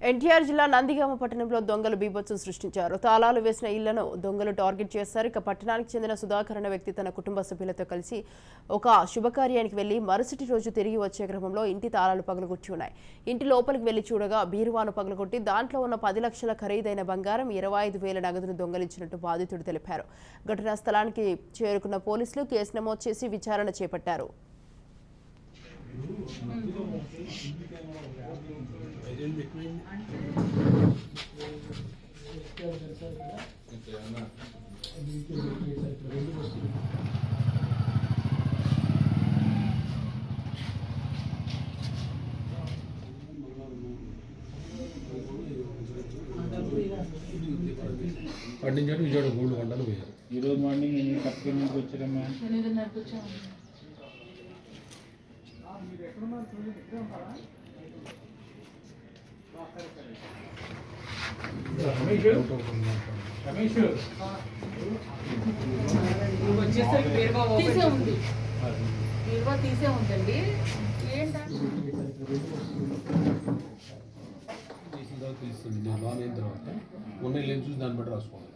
ఎన్టీఆర్ జిల్లా నందిగామ పట్టణంలో దొంగలు బీభత్సం సృష్టించారు. తాళాలు వేసిన ఇళ్లను దొంగలు టార్గెట్ చేశారు. ఇక పట్టణానికి చెందిన సుధాకర్ అనే వ్యక్తి తన కుటుంబ సభ్యులతో కలిసి ఒక శుభకార్యానికి వెళ్లి మరుసటి రోజు తిరిగి వచ్చే క్రమంలో ఇంటి తాళాలు పగలగొట్టి ఉన్నాయి. ఇంటి లోపలికి వెళ్లి చూడగా బీరువాను పగలగొట్టి దాంట్లో ఉన్న 10 లక్షల ఖరీదైన బంగారం, 25,000 నగదును దొంగలించినట్టు బాధితుడు తెలిపారు. ఘటనా స్థలానికి చేరుకున్న పోలీసులు కేసు నమోదు చేసి విచారణ చేపట్టారు. పండించారు విజయవాడ గోల్డ్ కొండలు పోయారు. ఈరోజు మార్నింగ్ ఎన్ని కప్పు నుంచి వచ్చారమ్మా? 8:30కి వచ్చాము. వచ్చేసరికి తీసే ఉంది, బీరువా తీసే ఉందండి. ఏంటంటే తెలుస్తుంది. నేను లోన్ అయిన తర్వాత ఉన్న ఇల్లు చూసి దాన్ని బట్టి రాసుకోవాలి.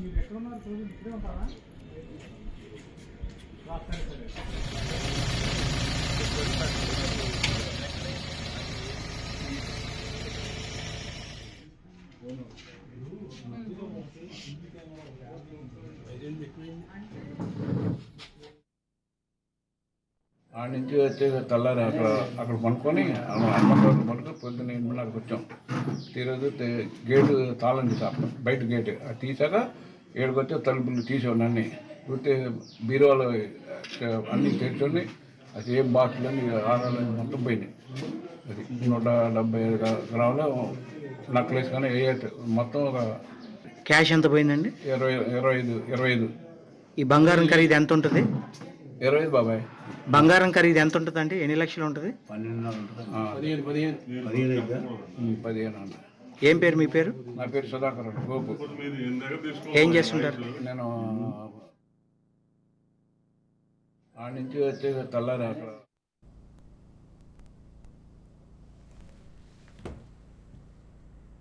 మీరు ఎక్కడున్నారు? రోజు ఇక్కడే ఉంటారా? ఆడ నుంచి వచ్చే తెల్లారి అక్కడ పనుకొని హనుమంతరావు పనుకొని పొద్దున్న 8:30కి వచ్చాం. ఈరోజు గేటు తాళం తీసాం, బయట గేటు అది తీసాక 7కి వచ్చే తలుపులు తీసేవాడిని అన్నీ చూస్తే బీరువాలు అన్నీ తెచ్చుకొని అది ఏం బాక్సులు అన్నీ ఆరాలు మొత్తం పోయినాయి. అది 175 గ్రాములు నక్లెస్ కానీ మొత్తం ఒక క్యాష్ ఎంత పోయిందండి? 25. ఈ బంగారం ఖరీదు ఎంత ఉంటుంది? 25 బాబాయ్. బంగారం ఖరీదు ఎంత ఉంటుంది అండి? ఎన్ని లక్షలు ఉంటుంది? 15. ఏం పేరు మీ పేరు? నా పేరు సుధాకర్ గోపు. ఏం చేస్తుంటారు? నేను ఆడ నుంచి వచ్చే తెల్లారి అక్కడ